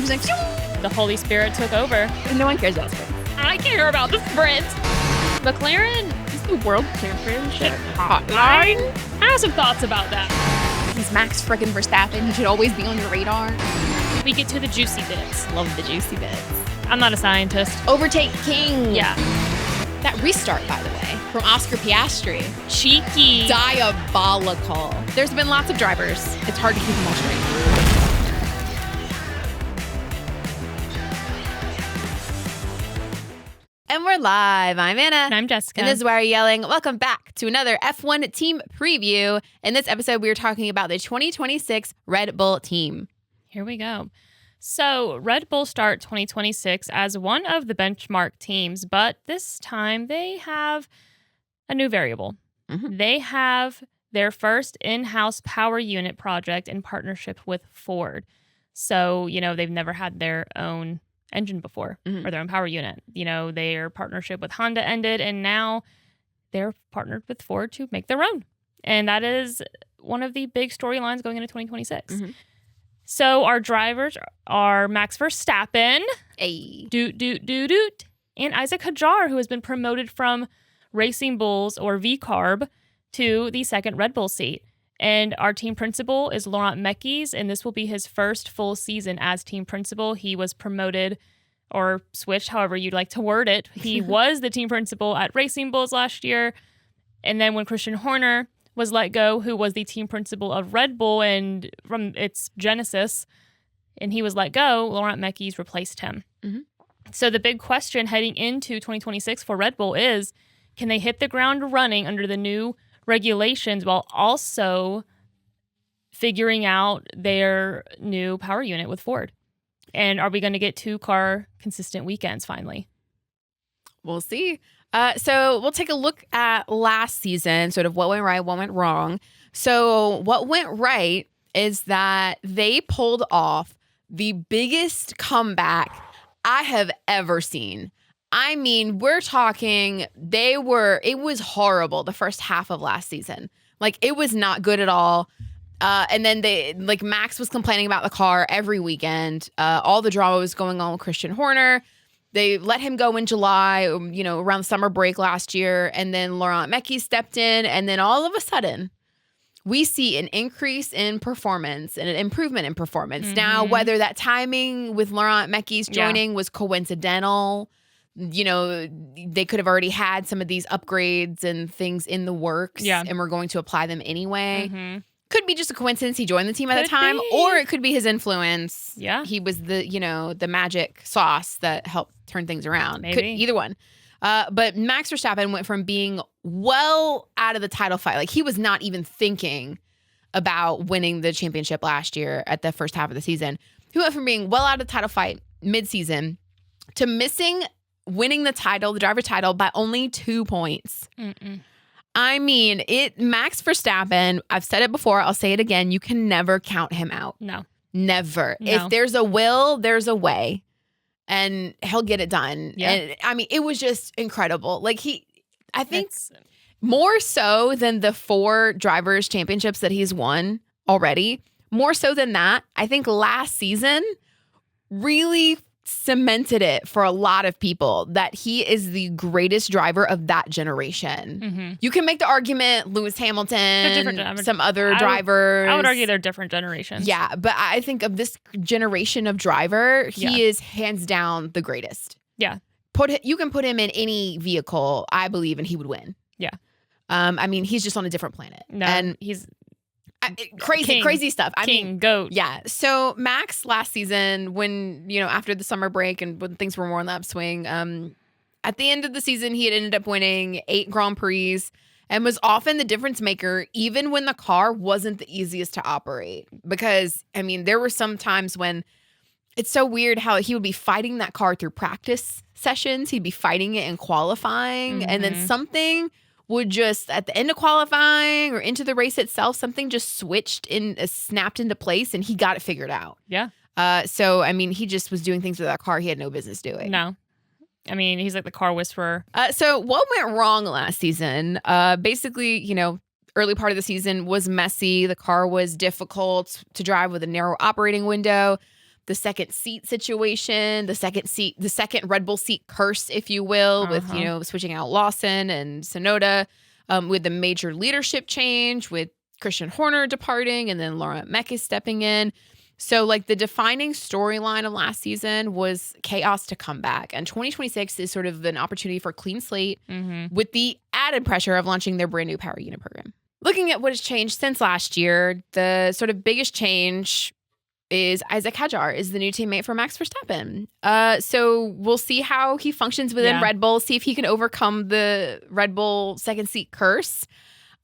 was like, The Holy Spirit took over. and no one cares about sprints. I care about the sprint. McLaren It's the world championship hotline. I have some thoughts about that. He's Max freaking Verstappen. He should always be on your radar. We get to the juicy bits. Love the juicy bits. I'm not a scientist. Overtake King. Yeah. That restart, by the way, from Oscar Piastri. Cheeky. Diabolical. There's been lots of drivers. It's hard to keep them all straight. And we're live. I'm Anna. And I'm Jessica. And this is Why Are You Yelling? Welcome back to another F1 team preview. In this episode, we are talking about the 2026 Red Bull team. Here we go. So Red Bull start 2026 as one of the benchmark teams, but this time they have a new variable. Mm-hmm. They have their first in-house power unit project in partnership with Ford. So, they've never had their own engine before or their own power unit. Their partnership with Honda ended and now they're partnered with Ford to make their own. And that is one of the big storylines going into 2026. Mm-hmm. So our drivers are Max Verstappen, Hey. doot, and Isaac Hadjar, who has been promoted from Racing Bulls or VCARB to the second Red Bull seat. And our team principal is Laurent Mekies, and this will be his first full season as team principal. He was promoted or switched, however you'd like to word it. He was the team principal at Racing Bulls last year. And then when Christian Horner was let go, who was the team principal of Red Bull and from its genesis, and he was let go, Laurent Mekies replaced him. Mm-hmm. So the big question heading into 2026 for Red Bull is, can they hit the ground running under the new regulations while also figuring out their new power unit with Ford? And are we going to get 2-car consistent weekends finally? We'll see. So we'll take a look at last season, sort of what went right, what went wrong. So what went right is that they pulled off the biggest comeback I have ever seen. I mean, we're talking, it was horrible the first half of last season. Like, it was not good at all. And then Max was complaining about the car every weekend. All the drama was going on with Christian Horner. They let him go in July, around the summer break last year. And then Laurent Mekies stepped in. And then all of a sudden, we see an increase in performance and an improvement in performance. Mm-hmm. Now, whether that timing with Laurent Mekies joining was coincidental, they could have already had some of these upgrades and things in the works and we're going to apply them anyway. Mm-hmm. Could be just a coincidence he joined the team at the time, or it could be his influence. Yeah. He was the magic sauce that helped turn things around. Maybe. Either one. But Max Verstappen went from being well out of the title fight. Like, he was not even thinking about winning the championship last year at the first half of the season. He went from being well out of the title fight mid-season to winning the driver title by only 2 points. Mm-mm. I mean, Max Verstappen, I've said it before, I'll say it again, you can never count him out. No. Never. No. If there's a will, there's a way. And he'll get it done. Yeah. And I mean, it was just incredible. Like, I think more so than the 4 drivers' championships that he's won already, more so than that, I think last season really cemented it for a lot of people that he is the greatest driver of that generation. Mm-hmm. You can make the argument Lewis Hamilton, some other drivers. I would argue they're different generations. Yeah, but I think of this generation of driver, he is hands down the greatest. Yeah. You can put him in any vehicle, I believe, and he would win. Yeah. I mean, he's just on a different planet. No, and he's crazy stuff. I mean, goat. Yeah. So Max last season, when, after the summer break and when things were more on the upswing, at the end of the season, he had ended up winning 8 Grand Prix and was often the difference maker, even when the car wasn't the easiest to operate. Because, I mean, there were some times when it's so weird how he would be fighting that car through practice sessions. He'd be fighting it in qualifying. Mm-hmm. And then something would just, at the end of qualifying or into the race itself, something just snapped into place and he got it figured out. Yeah. So, I mean, he just was doing things with that car he had no business doing. No. I mean, he's like the car whisperer. So what went wrong last season? Basically, early part of the season was messy. The car was difficult to drive with a narrow operating window. the second seat situation, the second Red Bull seat curse, if you will, with, switching out Lawson and Tsunoda, with the major leadership change, with Christian Horner departing and then Laurent Mekies stepping in. So like the defining storyline of last season was chaos to come back. And 2026 is sort of an opportunity for a clean slate with the added pressure of launching their brand new power unit program. Looking at what has changed since last year, the sort of biggest change is Isack Hadjar is the new teammate for Max Verstappen. So we'll see how he functions within Red Bull, see if he can overcome the Red Bull second seat curse.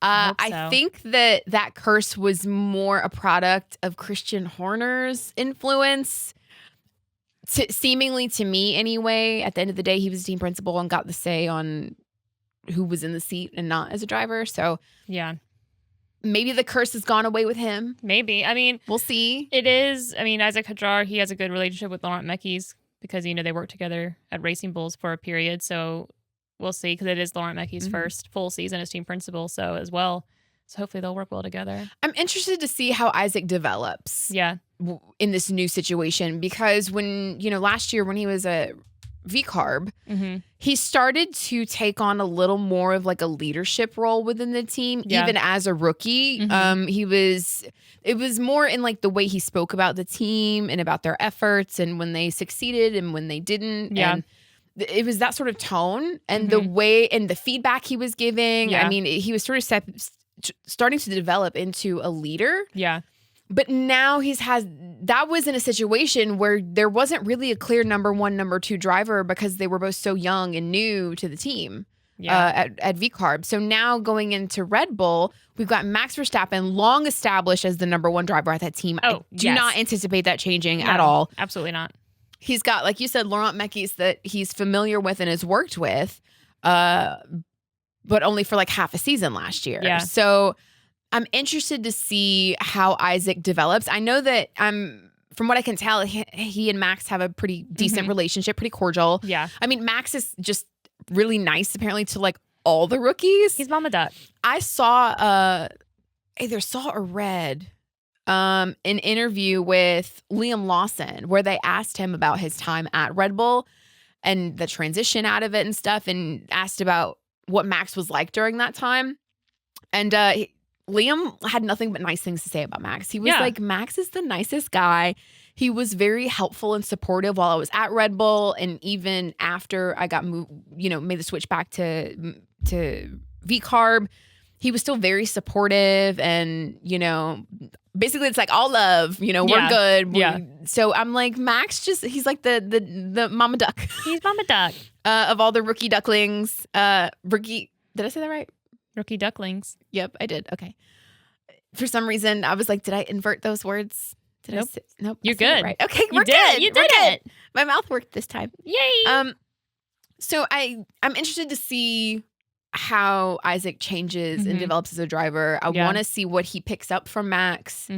I think that curse was more a product of Christian Horner's influence, seemingly to me anyway. At the end of the day, he was team principal and got the say on who was in the seat and not as a driver. So yeah, maybe the curse has gone away with him. Maybe. I mean, we'll see. It is. I mean, Isack Hadjar, he has a good relationship with Laurent Mekies because, they worked together at Racing Bulls for a period. So we'll see, because it is Laurent Mekies' first full season as team principal, so as well. So hopefully they'll work well together. I'm interested to see how Isack develops in this new situation, because when, last year when he was a V-Carb, he started to take on a little more of like a leadership role within the team, even as a rookie. It was more in like the way he spoke about the team and about their efforts and when they succeeded and when they didn't. Yeah. And it was that sort of tone and the way and the feedback he was giving. Yeah. I mean, he was sort of starting to develop into a leader. Yeah. But now that was in a situation where there wasn't really a clear number one, number two driver because they were both so young and new to the team at V-Carb. So now going into Red Bull, we've got Max Verstappen, long established as the number one driver at that team. I do not anticipate that changing at all. Absolutely not. He's got, like you said, Laurent Mekies that he's familiar with and has worked with, but only for like half a season last year. Yeah. So I'm interested to see how Isack develops. I know that from what I can tell, he and Max have a pretty decent relationship, pretty cordial. Yeah. I mean, Max is just really nice, apparently, to like all the rookies. He's Mama Duck. I saw, either saw or read an interview with Liam Lawson where they asked him about his time at Red Bull and the transition out of it and stuff, and asked about what Max was like during that time. And Liam had nothing but nice things to say about Max. He was like, Max is the nicest guy. He was very helpful and supportive while I was at Red Bull, and even after I got made the switch back to V-Carb, he was still very supportive, and basically it's like all love, we're good. So I'm like, Max he's like the mama duck. He's Mama Duck. Of all the rookie ducklings. Did I say that right? Rookie ducklings. Yep, I did. Okay. For some reason, I was like, did I invert those words? Nope. Nope. You're good. Right. Okay, we're good. You did it. My mouth worked this time. Yay. So I'm interested to see how Isack changes and develops as a driver. I want to see what he picks up from Max.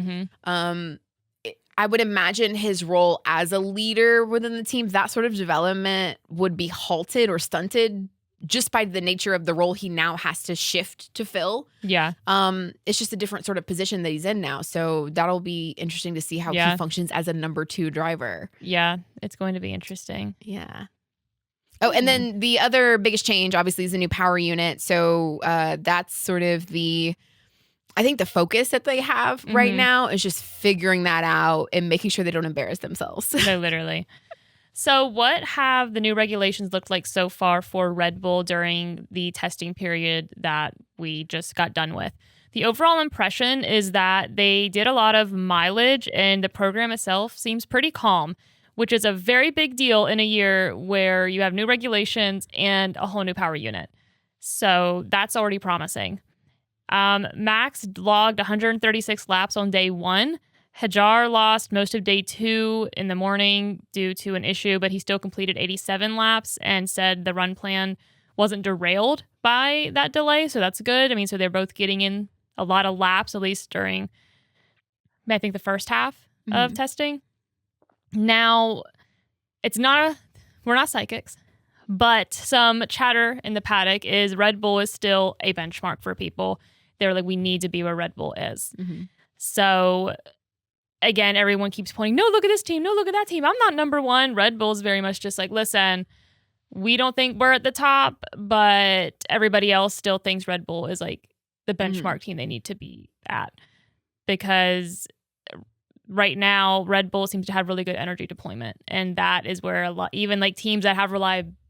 I would imagine his role as a leader within the team, that sort of development would be halted or stunted just by the nature of the role he now has to shift to fill. Yeah. It's just a different sort of position that he's in now. So that'll be interesting to see how he functions as a number two driver. Yeah, it's going to be interesting. Yeah. Oh, and then the other biggest change, obviously, is the new power unit. So that's sort of I think the focus that they have right now is just figuring that out and making sure they don't embarrass themselves. No, literally. So what have the new regulations looked like so far for Red Bull during the testing period that we just got done with? The overall impression is that they did a lot of mileage and the program itself seems pretty calm, which is a very big deal in a year where you have new regulations and a whole new power unit. So that's already promising. Max logged 136 laps on day one. Hadjar lost most of day 2 in the morning due to an issue, but he still completed 87 laps and said the run plan wasn't derailed by that delay. So that's good. I mean, so they're both getting in a lot of laps, at least during, I think, the first half of testing. Now, we're not psychics, but some chatter in the paddock is Red Bull is still a benchmark for people. They're like, we need to be where Red Bull is. So again, everyone keeps pointing, no, look at this team. No, look at that team. I'm not number one. Red Bull's very much just like, listen, we don't think we're at the top, but everybody else still thinks Red Bull is like the benchmark team they need to be at. Because right now, Red Bull seems to have really good energy deployment. And that is where a lot, even like teams that have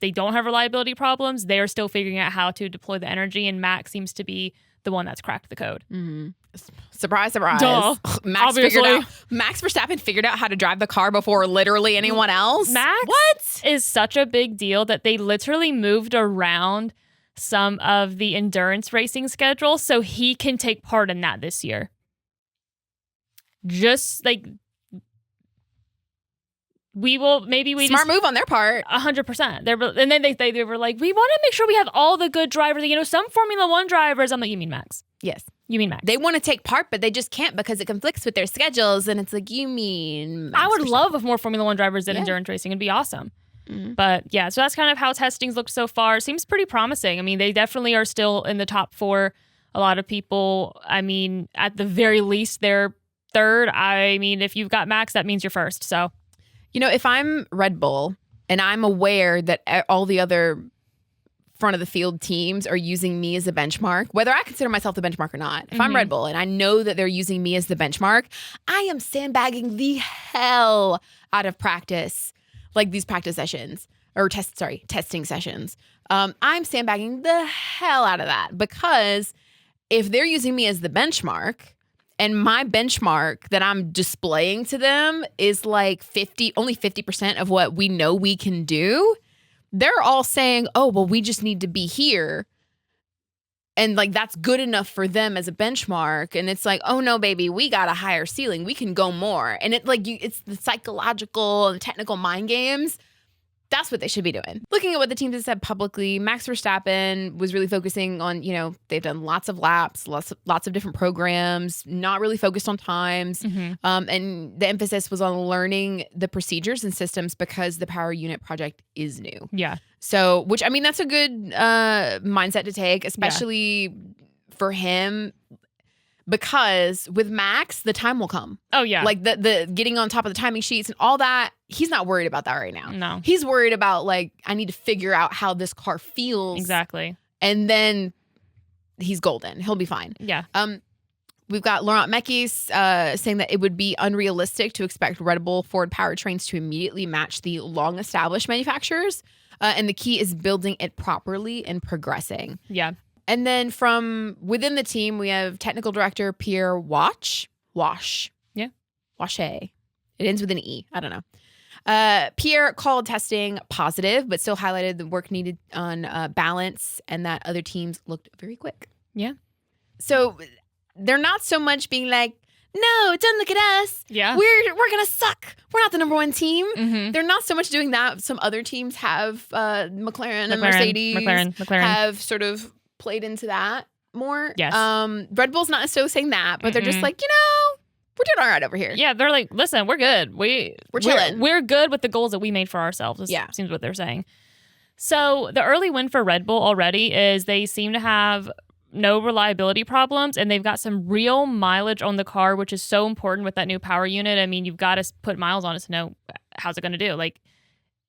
they don't have reliability problems, they are still figuring out how to deploy the energy. And Max seems to be the one that's cracked the code. Surprise, surprise. Duh. Max Verstappen figured out how to drive the car before literally anyone else. Max is such a big deal that they literally moved around some of the endurance racing schedule so he can take part in that this year. Just like smart move on their part. 100%. And then they were like, we want to make sure we have all the good drivers. You know, some Formula One drivers. I'm like, you mean Max? Yes. You mean Max? They want to take part, but they just can't because it conflicts with their schedules. And it's like, you mean Max I would Verstappen. love if more Formula One drivers did endurance racing. It'd be awesome. But yeah, so that's kind of how testing's looked so far. Seems pretty promising. I mean, they definitely are still in the top 4. A lot of people, I mean, at the very least, they're third. I mean, if you've got Max, that means you're first. So, you know, if I'm Red Bull and I'm aware that all the other front of the field teams are using me as a benchmark, whether I consider myself the benchmark or not, if I'm Red Bull and I know that they're using me as the benchmark, I am sandbagging the hell out of practice, like these practice sessions or testing sessions. I'm sandbagging the hell out of that because if they're using me as the benchmark, and my benchmark that I'm displaying to them is like only 50% of what we know we can do, they're all saying, oh, well, we just need to be here. And like, that's good enough for them as a benchmark. And it's like, oh no, baby, we got a higher ceiling. We can go more. And it's the psychological and technical mind games. That's what they should be doing. Looking at what the teams have said publicly, Max Verstappen was really focusing on, you know, they've done lots of laps, lots of different programs, not really focused on times. And the emphasis was on learning the procedures and systems because the power unit project is new. yeah. So, which, I mean, that's a good mindset to take, especially for him. Because with Max, the time will come. Oh, yeah. Like the getting on top of the timing sheets and all that, he's not worried about that right now. No. He's worried about like, I need to figure out how this car feels. Exactly. And then he's golden. He'll be fine. Yeah. We've got Laurent Mekies saying that it would be unrealistic to expect Red Bull Ford powertrains to immediately match the long-established manufacturers. And the key is building it properly and progressing. Yeah. And then from within the team, we have technical director Pierre Wash. Yeah. Wache. It ends with an E. I don't know. Pierre called testing positive, but still highlighted the work needed on balance and that other teams looked very quick. Yeah. So they're not so much being like, no, don't look at us. Yeah. We're going to suck. We're not the number one team. They're not so much doing that. Some other teams have McLaren and Mercedes McLaren. have sort of played into that more. Yes. Red Bull's not necessarily saying that, but they're just like, you know, we're doing all right over here. Yeah, they're like, listen, we're good. We're chilling. We're good with the goals that we made for ourselves. This seems what they're saying. So the early win for Red Bull already is they seem to have no reliability problems, and they've got some real mileage on the car, which is so important with that new power unit. I mean, you've got to put miles on it to know how's it going to do. Like,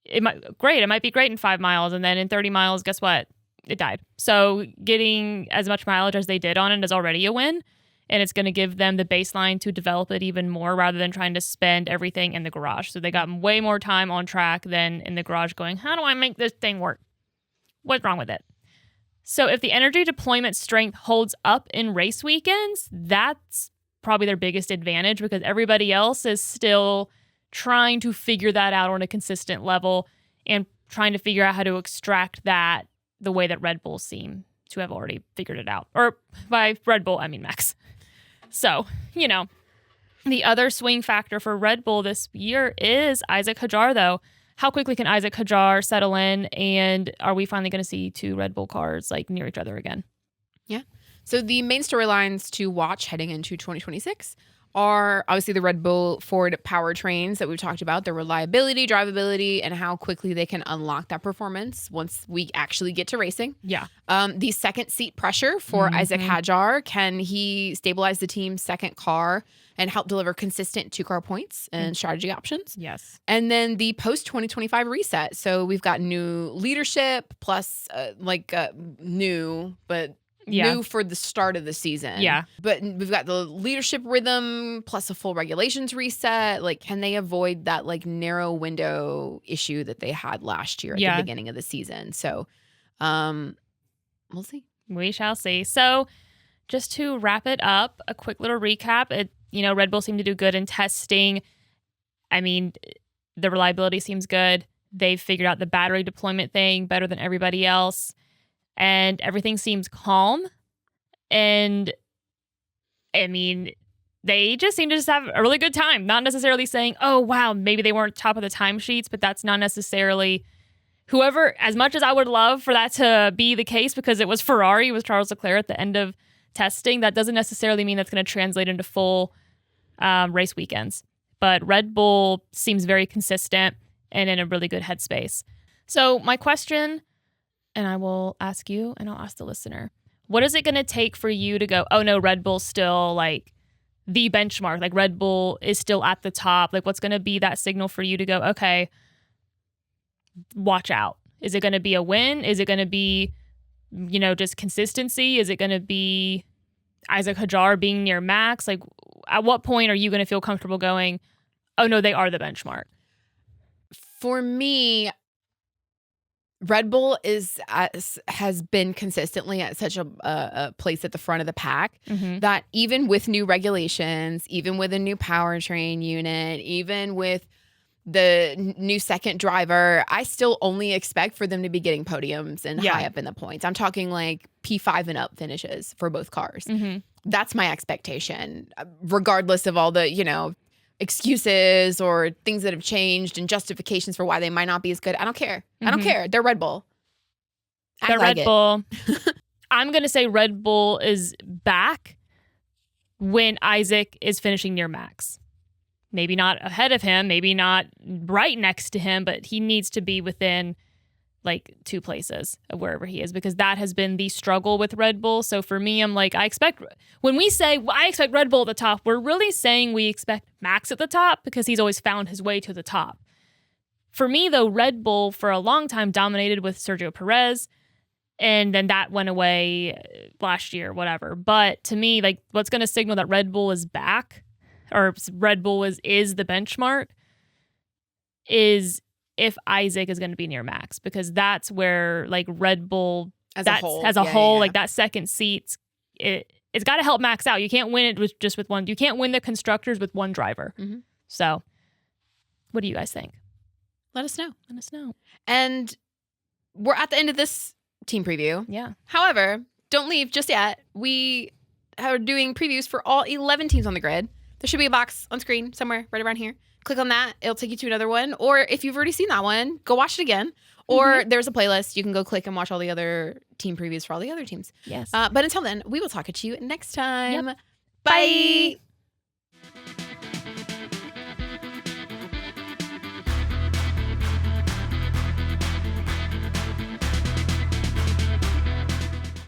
it might be great in 5 miles, and then in 30 miles, guess what? It died. So getting as much mileage as they did on it is already a win, and it's going to give them the baseline to develop it even more rather than trying to spend everything in the garage. So they got way more time on track than in the garage going, how do I make this thing work? What's wrong with it? So if the energy deployment strength holds up in race weekends, that's probably their biggest advantage because everybody else is still trying to figure that out on a consistent level and trying to figure out how to extract that the way that Red Bull seem to have already figured it out. Or by Red Bull, I mean Max. So, you know, the other swing factor for Red Bull this year is Isack Hadjar, though. How quickly can Isack Hadjar settle in, and are we finally going to see 2 Red Bull cars like near each other again? Yeah. So the main storylines to watch heading into 2026 are obviously the Red Bull Ford powertrains that we've talked about, their reliability, drivability, and how quickly they can unlock that performance once we actually get to racing. Yeah. The second seat pressure for Isack Hadjar. Can he stabilize the team's second car and help deliver consistent 2-car points and strategy options? Yes. And then the post 2025 reset. So we've got new leadership plus new, but new for the start of the season. Yeah. But we've got the leadership rhythm plus a full regulations reset. Like, can they avoid that like narrow window issue that they had last year at the beginning of the season? So we'll see. We shall see. So just to wrap it up, a quick little recap. Red Bull seemed to do good in testing. I mean, the reliability seems good. They've figured out the battery deployment thing better than everybody else. And everything seems calm. And I mean, they just seem to just have a really good time. Not necessarily saying, oh, wow, maybe they weren't top of the timesheets, but that's not necessarily whoever, as much as I would love for that to be the case because it was Ferrari, it was Charles Leclerc at the end of testing, that doesn't necessarily mean that's going to translate into full race weekends. But Red Bull seems very consistent and in a really good headspace. So my question, and I will ask you and I'll ask the listener, what is it going to take for you to go, oh no, Red Bull's still like the benchmark, like Red Bull is still at the top? Like, what's going to be that signal for you to go, okay, watch out? Is it going to be a win? Is it going to be, just consistency? Is it going to be Isack Hadjar being near Max? Like, at what point are you going to feel comfortable going, oh no, they are the benchmark? For me, Red Bull has been consistently at such a place at the front of the pack that even with new regulations, even with a new powertrain unit, even with the new second driver, I still only expect for them to be getting podiums and high up in the points. I'm talking like P5 and up finishes for both cars. That's my expectation, regardless of all the, excuses or things that have changed and justifications for why they might not be as good. I don't care. I don't care. They're Red Bull. They're Red Bull. I'm going to say Red Bull is back when Isack is finishing near Max. Maybe not ahead of him, maybe not right next to him, but he needs to be within like 2 places of wherever he is, because that has been the struggle with Red Bull. So for me, I'm like, when we say I expect Red Bull at the top, we're really saying we expect Max at the top because he's always found his way to the top. For me, though, Red Bull for a long time dominated with Sergio Perez, and then that went away last year, whatever. But to me, like, what's going to signal that Red Bull is back, or Red Bull is the benchmark, is if Isack is going to be near Max, because that's where like Red Bull as a whole, like that second seat, it's got to help Max out. You can't win it with one. You can't win the constructors with one driver. So, what do you guys think? Let us know. Let us know. And we're at the end of this team preview. Yeah. However, don't leave just yet. We are doing previews for all 11 teams on the grid. There should be a box on screen somewhere right around here. Click on that. It'll take you to another one. Or if you've already seen that one, go watch it again. Or there's a playlist. You can go click and watch all the other team previews for all the other teams. Yes. But until then, we will talk to you next time. Yep. Bye. Bye.